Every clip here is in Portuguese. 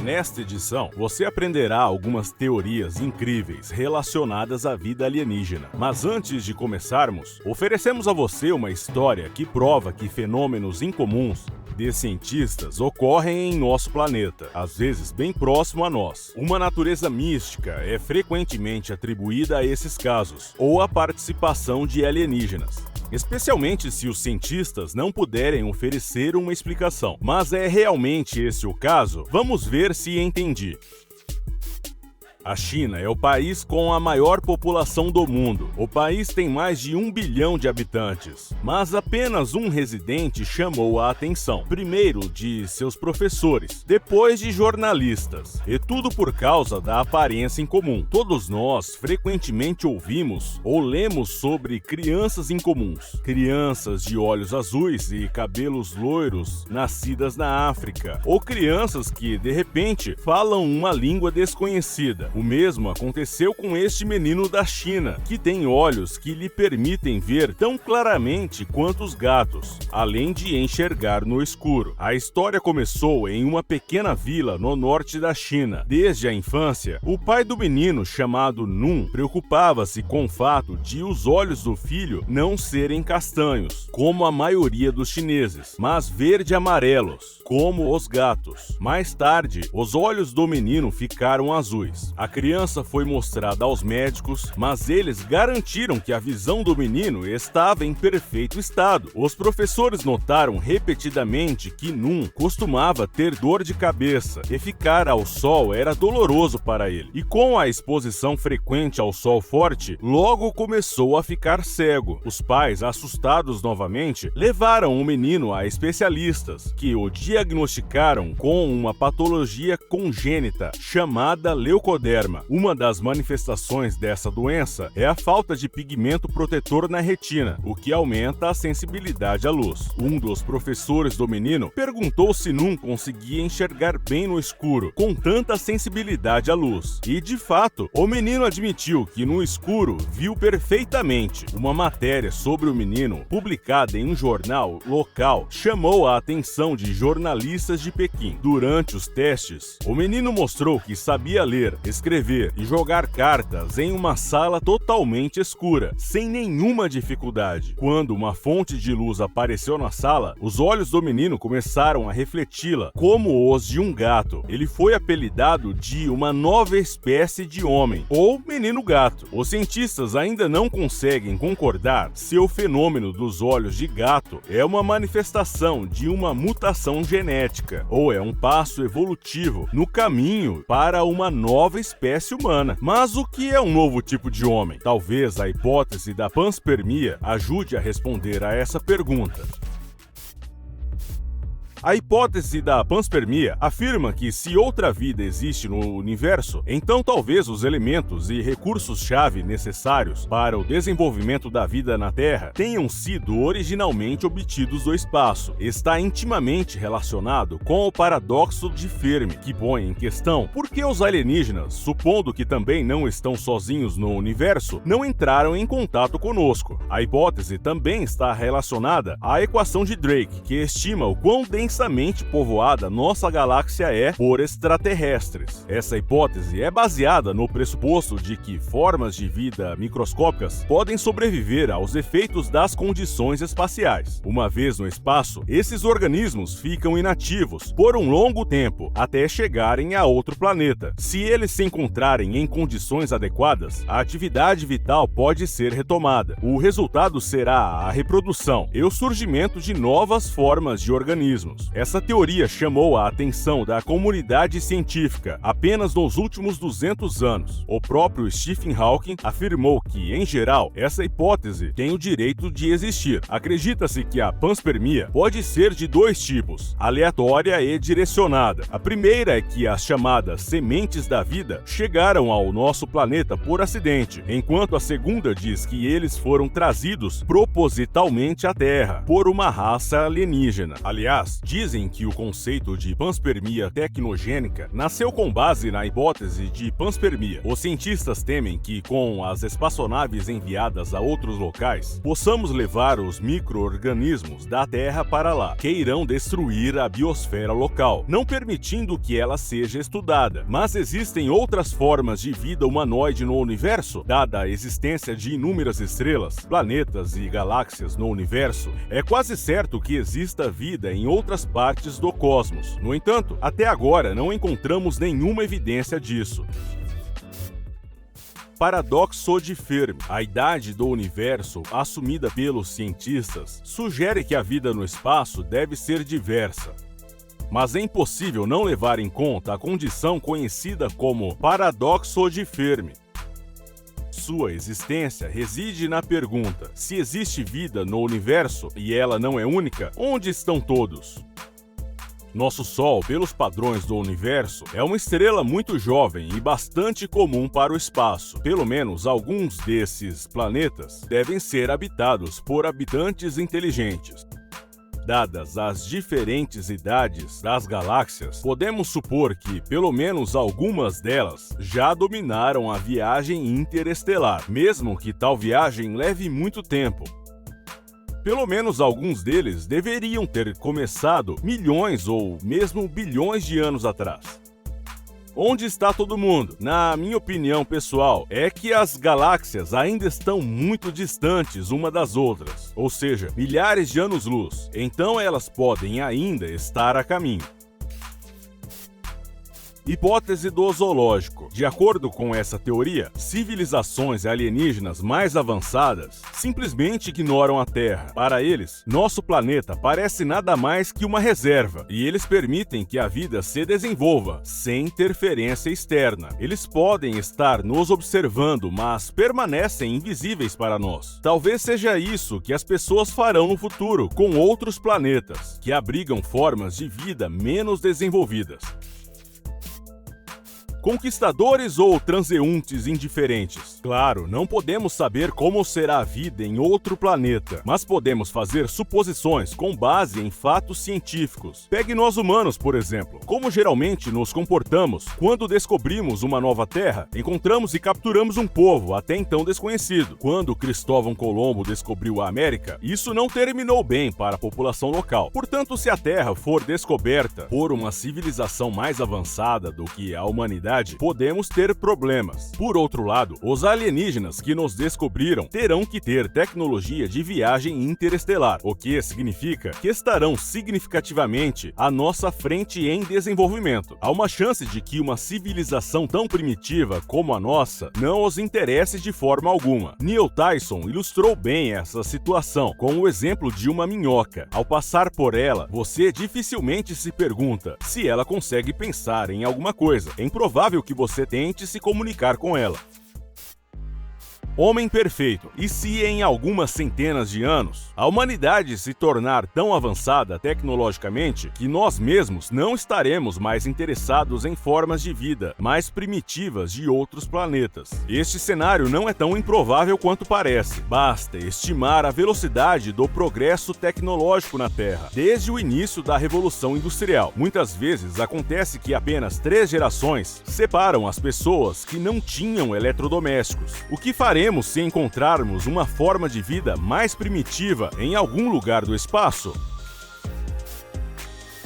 Nesta edição, você aprenderá algumas teorias incríveis relacionadas à vida alienígena. Mas antes de começarmos, oferecemos a você uma história que prova que fenômenos incomuns de cientistas ocorrem em nosso planeta, às vezes bem próximo a nós. Uma natureza mística é frequentemente atribuída a esses casos, ou a participação de alienígenas, especialmente se os cientistas não puderem oferecer uma explicação. Mas é realmente esse o caso? Vamos ver se entendi. A China é o país com a maior população do mundo. O país tem mais de 1 bilhão de habitantes, mas apenas um residente chamou a atenção. Primeiro de seus professores, depois de jornalistas. E tudo por causa da aparência incomum. Todos nós frequentemente ouvimos ou lemos sobre crianças incomuns. Crianças de olhos azuis e cabelos loiros, nascidas na África. Ou crianças que, de repente, falam uma língua desconhecida. O mesmo aconteceu com este menino da China, que tem olhos que lhe permitem ver tão claramente quanto os gatos, além de enxergar no escuro. A história começou em uma pequena vila no norte da China. Desde a infância, o pai do menino, chamado Nun, preocupava-se com o fato de os olhos do filho não serem castanhos, como a maioria dos chineses, mas verde-amarelos, como os gatos. Mais tarde, os olhos do menino ficaram azuis. A criança foi mostrada aos médicos, mas eles garantiram que a visão do menino estava em perfeito estado. Os professores notaram repetidamente que Nun costumava ter dor de cabeça e ficar ao sol era doloroso para ele. E com a exposição frequente ao sol forte, logo começou a ficar cego. Os pais, assustados novamente, levaram o menino a especialistas, que o diagnosticaram com uma patologia congênita chamada leucoderma. Uma das manifestações dessa doença é a falta de pigmento protetor na retina, o que aumenta a sensibilidade à luz. Um dos professores do menino perguntou se Nun conseguia enxergar bem no escuro, com tanta sensibilidade à luz. E, de fato, o menino admitiu que no escuro viu perfeitamente. Uma matéria sobre o menino, publicada em um jornal local, chamou a atenção de jornalistas de Pequim. Durante os testes, o menino mostrou que sabia ler, escrever e jogar cartas em uma sala totalmente escura, sem nenhuma dificuldade. Quando uma fonte de luz apareceu na sala, os olhos do menino começaram a refleti-la, como os de um gato. Ele foi apelidado de uma nova espécie de homem, ou menino gato. Os cientistas ainda não conseguem concordar se o fenômeno dos olhos de gato é uma manifestação de uma mutação genética, ou é um passo evolutivo no caminho para uma nova espécie humana. Mas o que é um novo tipo de homem? Talvez a hipótese da panspermia ajude a responder a essa pergunta. A hipótese da panspermia afirma que se outra vida existe no universo, então talvez os elementos e recursos-chave necessários para o desenvolvimento da vida na Terra tenham sido originalmente obtidos do espaço. Está intimamente relacionado com o paradoxo de Fermi, que põe em questão por que os alienígenas, supondo que também não estão sozinhos no universo, não entraram em contato conosco. A hipótese também está relacionada à equação de Drake, que estima o quão densamente povoada nossa galáxia é por extraterrestres. Essa hipótese é baseada no pressuposto de que formas de vida microscópicas podem sobreviver aos efeitos das condições espaciais. Uma vez no espaço, esses organismos ficam inativos por um longo tempo até chegarem a outro planeta. Se eles se encontrarem em condições adequadas, a atividade vital pode ser retomada. O resultado será a reprodução e o surgimento de novas formas de organismos. Essa teoria chamou a atenção da comunidade científica apenas nos últimos 200 anos. O próprio Stephen Hawking afirmou que, em geral, essa hipótese tem o direito de existir. Acredita-se que a panspermia pode ser de dois tipos, aleatória e direcionada. A primeira é que as chamadas sementes da vida chegaram ao nosso planeta por acidente, enquanto a segunda diz que eles foram trazidos propositalmente à Terra por uma raça alienígena. Aliás, dizem que o conceito de panspermia tecnogênica nasceu com base na hipótese de panspermia. Os cientistas temem que, com as espaçonaves enviadas a outros locais, possamos levar os micro-organismos da Terra para lá, que irão destruir a biosfera local, não permitindo que ela seja estudada. Mas existem outras formas de vida humanoide no universo? Dada a existência de inúmeras estrelas, planetas e galáxias no universo, é quase certo que exista vida em outras partes do cosmos. No entanto, até agora não encontramos nenhuma evidência disso. Paradoxo de Fermi. A idade do universo, assumida pelos cientistas, sugere que a vida no espaço deve ser diversa. Mas é impossível não levar em conta a condição conhecida como paradoxo de Fermi. Sua existência reside na pergunta: se existe vida no universo e ela não é única, onde estão todos? Nosso Sol, pelos padrões do universo, é uma estrela muito jovem e bastante comum para o espaço. Pelo menos alguns desses planetas devem ser habitados por habitantes inteligentes. Dadas as diferentes idades das galáxias, podemos supor que, pelo menos algumas delas, já dominaram a viagem interestelar, mesmo que tal viagem leve muito tempo. Pelo menos alguns deles deveriam ter começado milhões ou mesmo bilhões de anos atrás. Onde está todo mundo? Na minha opinião pessoal, é que as galáxias ainda estão muito distantes uma das outras, ou seja, milhares de anos-luz, então elas podem ainda estar a caminho. Hipótese do zoológico. De acordo com essa teoria, civilizações alienígenas mais avançadas simplesmente ignoram a Terra. Para eles, nosso planeta parece nada mais que uma reserva, e eles permitem que a vida se desenvolva sem interferência externa. Eles podem estar nos observando, mas permanecem invisíveis para nós. Talvez seja isso que as pessoas farão no futuro com outros planetas, que abrigam formas de vida menos desenvolvidas. Conquistadores ou transeuntes indiferentes? Claro, não podemos saber como será a vida em outro planeta, mas podemos fazer suposições com base em fatos científicos. Pegue nós humanos, por exemplo. Como geralmente nos comportamos quando descobrimos uma nova terra? Encontramos e capturamos um povo até então desconhecido. Quando Cristóvão Colombo descobriu a América, isso não terminou bem para a população local. Portanto, se a Terra for descoberta por uma civilização mais avançada do que a humanidade, podemos ter problemas. Por outro lado, os alienígenas que nos descobriram terão que ter tecnologia de viagem interestelar, o que significa que estarão significativamente à nossa frente em desenvolvimento. Há uma chance de que uma civilização tão primitiva como a nossa não os interesse de forma alguma. Neil Tyson ilustrou bem essa situação com o exemplo de uma minhoca. Ao passar por ela, você dificilmente se pergunta se ela consegue pensar em alguma coisa. É improvável que você tente se comunicar com ela. Homem perfeito. E se em algumas centenas de anos a humanidade se tornar tão avançada tecnologicamente que nós mesmos não estaremos mais interessados em formas de vida mais primitivas de outros planetas? Este cenário não é tão improvável quanto parece. Basta estimar a velocidade do progresso tecnológico na Terra desde o início da Revolução Industrial. Muitas vezes acontece que apenas 3 gerações separam as pessoas que não tinham eletrodomésticos. O que faremos se encontrarmos uma forma de vida mais primitiva em algum lugar do espaço?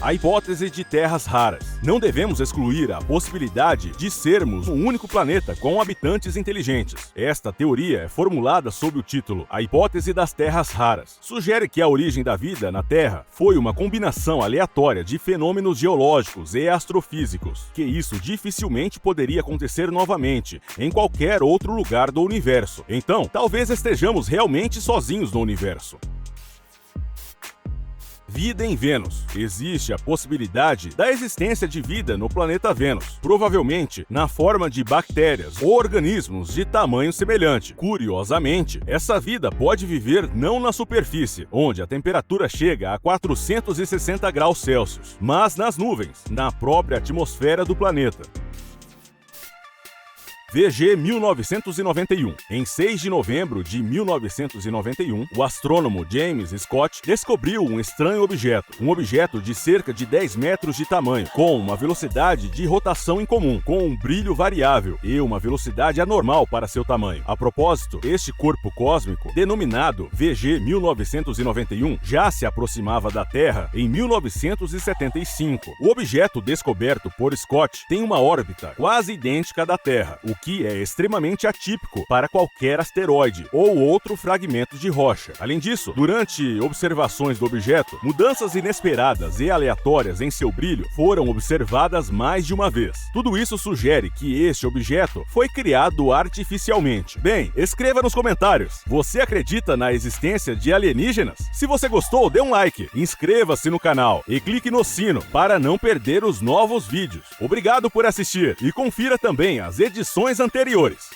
A hipótese de terras raras. Não devemos excluir a possibilidade de sermos um único planeta com habitantes inteligentes. Esta teoria é formulada sob o título A Hipótese das Terras Raras. Sugere que a origem da vida na Terra foi uma combinação aleatória de fenômenos geológicos e astrofísicos, que isso dificilmente poderia acontecer novamente em qualquer outro lugar do universo. Então, talvez estejamos realmente sozinhos no universo. Vida em Vênus. Existe a possibilidade da existência de vida no planeta Vênus, provavelmente na forma de bactérias ou organismos de tamanho semelhante. Curiosamente, essa vida pode viver não na superfície, onde a temperatura chega a 460 graus Celsius, mas nas nuvens, na própria atmosfera do planeta. VG 1991. Em 6 de novembro de 1991, o astrônomo James Scott descobriu um estranho objeto, um objeto de cerca de 10 metros de tamanho, com uma velocidade de rotação incomum, com um brilho variável e uma velocidade anormal para seu tamanho. A propósito, este corpo cósmico, denominado VG 1991, já se aproximava da Terra em 1975. O objeto descoberto por Scott tem uma órbita quase idêntica à da Terra, o que é extremamente atípico para qualquer asteroide ou outro fragmento de rocha. Além disso, durante observações do objeto, mudanças inesperadas e aleatórias em seu brilho foram observadas mais de uma vez. Tudo isso sugere que este objeto foi criado artificialmente. Bem, escreva nos comentários, você acredita na existência de alienígenas? Se você gostou, dê um like, inscreva-se no canal e clique no sino para não perder os novos vídeos. Obrigado por assistir e confira também as edições anteriores.